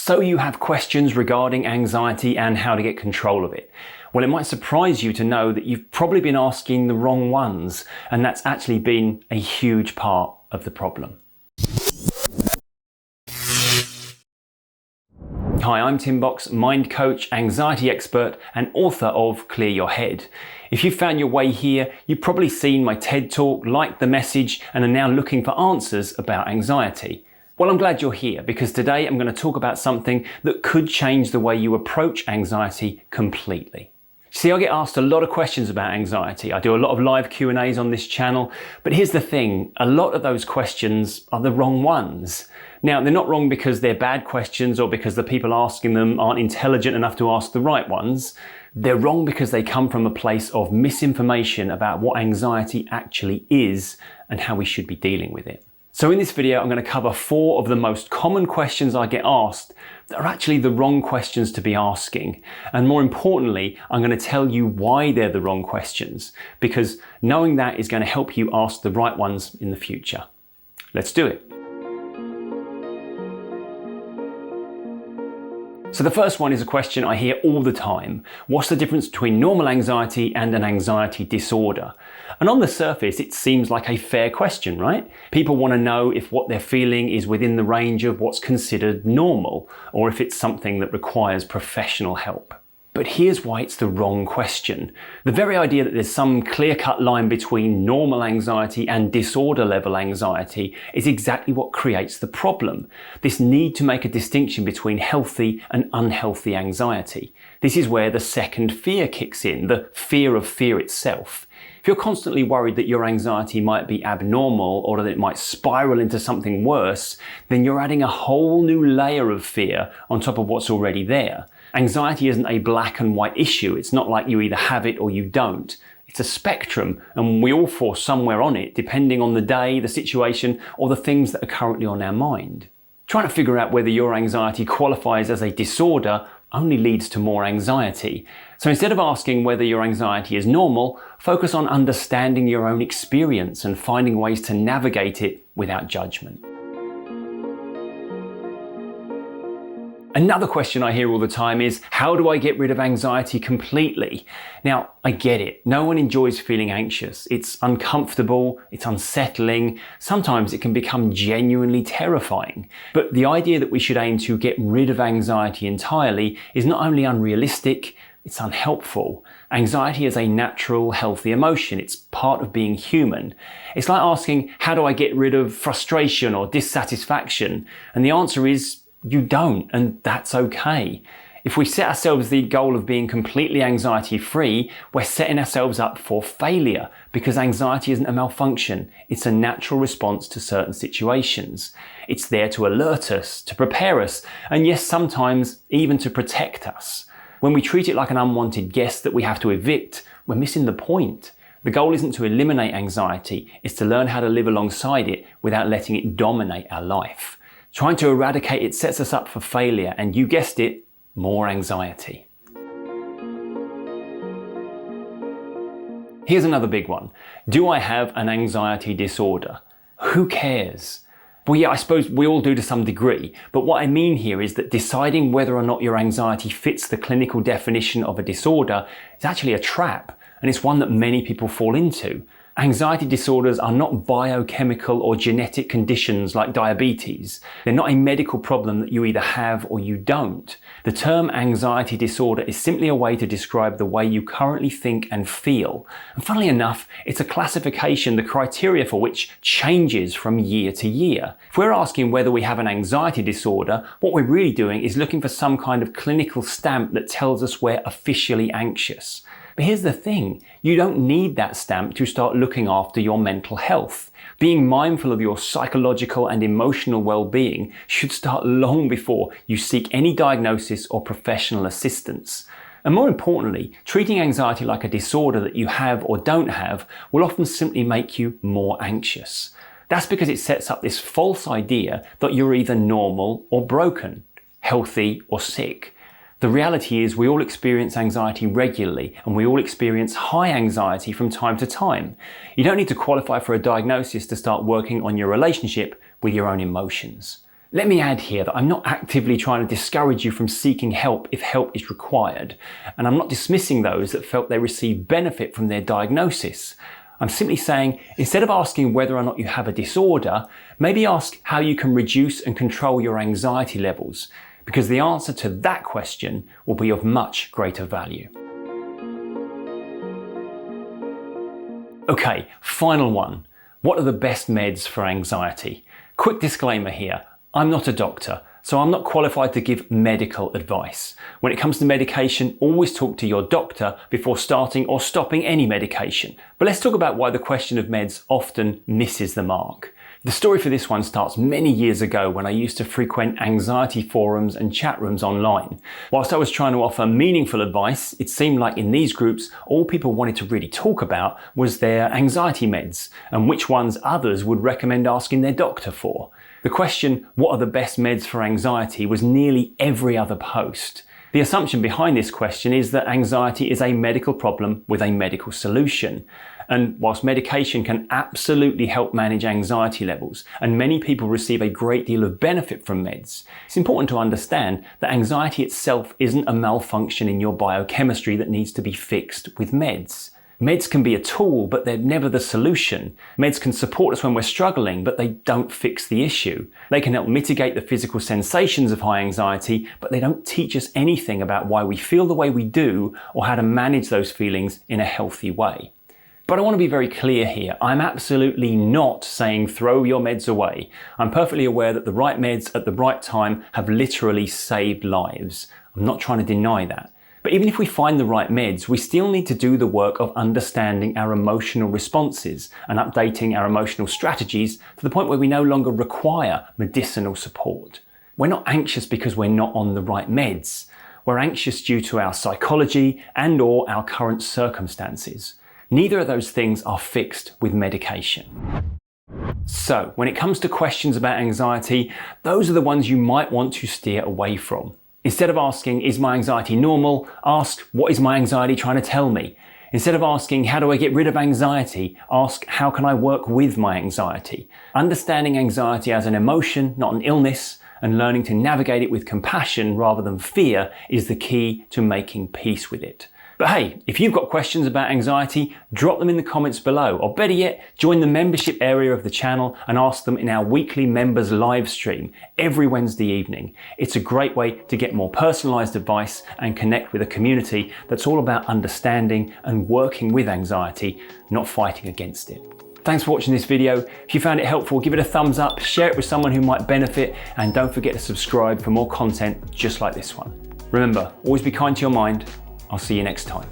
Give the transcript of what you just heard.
So you have questions regarding anxiety and how to get control of it. Well, it might surprise you to know that you've probably been asking the wrong ones, and that's actually been a huge part of the problem. Hi, I'm Tim Box, mind coach, anxiety expert, and author of Clear Your Head. If you found your way here, you've probably seen my TED Talk, liked the message, and are now looking for answers about anxiety. Well, I'm glad you're here because today I'm going to talk about something that could change the way you approach anxiety completely. See, I get asked a lot of questions about anxiety. I do a lot of live Q&As on this channel, but here's the thing, a lot of those questions are the wrong ones. Now, they're not wrong because they're bad questions or because the people asking them aren't intelligent enough to ask the right ones. They're wrong because they come from a place of misinformation about what anxiety actually is and how we should be dealing with it. So in this video, I'm going to cover 4 of the most common questions I get asked that are actually the wrong questions to be asking. And more importantly, I'm going to tell you why they're the wrong questions, because knowing that is going to help you ask the right ones in the future. Let's do it. So the first one is a question I hear all the time. What's the difference between normal anxiety and an anxiety disorder? And on the surface, it seems like a fair question, right? People want to know if what they're feeling is within the range of what's considered normal, or if it's something that requires professional help. But here's why it's the wrong question. The very idea that there's some clear-cut line between normal anxiety and disorder-level anxiety is exactly what creates the problem. This need to make a distinction between healthy and unhealthy anxiety. This is where the second fear kicks in, the fear of fear itself. If you're constantly worried that your anxiety might be abnormal or that it might spiral into something worse, then you're adding a whole new layer of fear on top of what's already there. Anxiety isn't a black and white issue. It's not like you either have it or you don't. It's a spectrum, and we all fall somewhere on it, depending on the day, the situation, or the things that are currently on our mind. Trying to figure out whether your anxiety qualifies as a disorder only leads to more anxiety. So instead of asking whether your anxiety is normal, focus on understanding your own experience and finding ways to navigate it without judgment. Another question I hear all the time is, how do I get rid of anxiety completely? Now, I get it. No one enjoys feeling anxious. It's uncomfortable, it's unsettling. Sometimes it can become genuinely terrifying. But the idea that we should aim to get rid of anxiety entirely is not only unrealistic, it's unhelpful. Anxiety is a natural, healthy emotion. It's part of being human. It's like asking, how do I get rid of frustration or dissatisfaction? And the answer is, you don't, and that's okay. If we set ourselves the goal of being completely anxiety-free, we're setting ourselves up for failure, because anxiety isn't a malfunction. It's a natural response to certain situations. It's there to alert us, to prepare us, and yes, sometimes even to protect us. When we treat it like an unwanted guest that we have to evict, we're missing the point. The goal isn't to eliminate anxiety, it's to learn how to live alongside it without letting it dominate our life. Trying to eradicate it sets us up for failure and, you guessed it, more anxiety. Here's another big one. Do I have an anxiety disorder? Who cares? Well, yeah, I suppose we all do to some degree, but what I mean here is that deciding whether or not your anxiety fits the clinical definition of a disorder is actually a trap, and it's one that many people fall into. Anxiety disorders are not biochemical or genetic conditions like diabetes. They're not a medical problem that you either have or you don't. The term anxiety disorder is simply a way to describe the way you currently think and feel. And funnily enough, it's a classification, the criteria for which changes from year to year. If we're asking whether we have an anxiety disorder, what we're really doing is looking for some kind of clinical stamp that tells us we're officially anxious. But here's the thing, you don't need that stamp to start looking after your mental health. Being mindful of your psychological and emotional well-being should start long before you seek any diagnosis or professional assistance. And more importantly, treating anxiety like a disorder that you have or don't have will often simply make you more anxious. That's because it sets up this false idea that you're either normal or broken, healthy or sick. The reality is we all experience anxiety regularly, and we all experience high anxiety from time to time. You don't need to qualify for a diagnosis to start working on your relationship with your own emotions. Let me add here that I'm not actively trying to discourage you from seeking help if help is required, and I'm not dismissing those that felt they received benefit from their diagnosis. I'm simply saying, instead of asking whether or not you have a disorder, maybe ask how you can reduce and control your anxiety levels, because the answer to that question will be of much greater value. Okay, final one. What are the best meds for anxiety? Quick disclaimer here. I'm not a doctor, so I'm not qualified to give medical advice. When it comes to medication, always talk to your doctor before starting or stopping any medication. But let's talk about why the question of meds often misses the mark. The story for this one starts many years ago when I used to frequent anxiety forums and chat rooms online. Whilst I was trying to offer meaningful advice, it seemed like in these groups, all people wanted to really talk about was their anxiety meds and which ones others would recommend asking their doctor for. The question, what are the best meds for anxiety, was nearly every other post. The assumption behind this question is that anxiety is a medical problem with a medical solution. And whilst medication can absolutely help manage anxiety levels, and many people receive a great deal of benefit from meds, it's important to understand that anxiety itself isn't a malfunction in your biochemistry that needs to be fixed with meds. Meds can be a tool, but they're never the solution. Meds can support us when we're struggling, but they don't fix the issue. They can help mitigate the physical sensations of high anxiety, but they don't teach us anything about why we feel the way we do or how to manage those feelings in a healthy way. But I want to be very clear here. I'm absolutely not saying throw your meds away. I'm perfectly aware that the right meds at the right time have literally saved lives. I'm not trying to deny that. But even if we find the right meds, we still need to do the work of understanding our emotional responses and updating our emotional strategies to the point where we no longer require medicinal support. We're not anxious because we're not on the right meds. We're anxious due to our psychology and/or our current circumstances. Neither of those things are fixed with medication. So, when it comes to questions about anxiety, those are the ones you might want to steer away from. Instead of asking, is my anxiety normal? Ask, what is my anxiety trying to tell me? Instead of asking, how do I get rid of anxiety? Ask, how can I work with my anxiety? Understanding anxiety as an emotion, not an illness, and learning to navigate it with compassion rather than fear is the key to making peace with it. But hey, if you've got questions about anxiety, drop them in the comments below, or better yet, join the membership area of the channel and ask them in our weekly members live stream every Wednesday evening. It's a great way to get more personalized advice and connect with a community that's all about understanding and working with anxiety, not fighting against it. Thanks for watching this video. If you found it helpful, give it a thumbs up, share it with someone who might benefit, and don't forget to subscribe for more content just like this one. Remember, always be kind to your mind. I'll see you next time.